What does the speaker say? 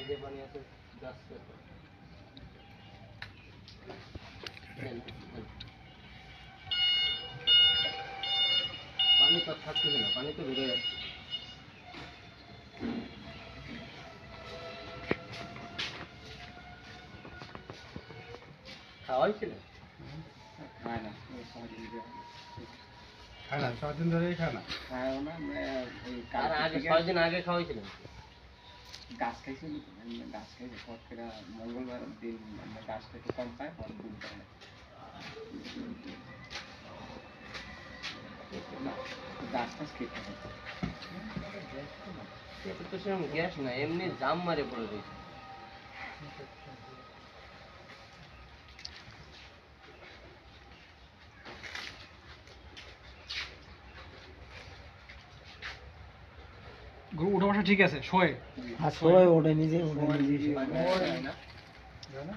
যে পানি আছে গাছ পানি তো থাকছে না, পানি তো বেড়ে যাচ্ছে। খাওয়াইছিল? খায় না, খায় না, 6 দিন ধরেই খায় না। খায়ও না। আর আগে 6 দিন আগে খাওয়াইছিলেন? গাছ খাইছি, গাছ খাইছি পরে মঙ্গলবার দিন আমরা গাছটা একটু কম পাই, পরে দুধ দেয় না। গাছ টাছ খেতে হবে। এটা তো সেরকম গ্যাস না, এমনি জাম মারে পড়ে রয়েছে। গরু উঠা বসা ঠিক আছে, শোয়। আর সবাই ওঠে নিজে ওঠে নিজে না জানো?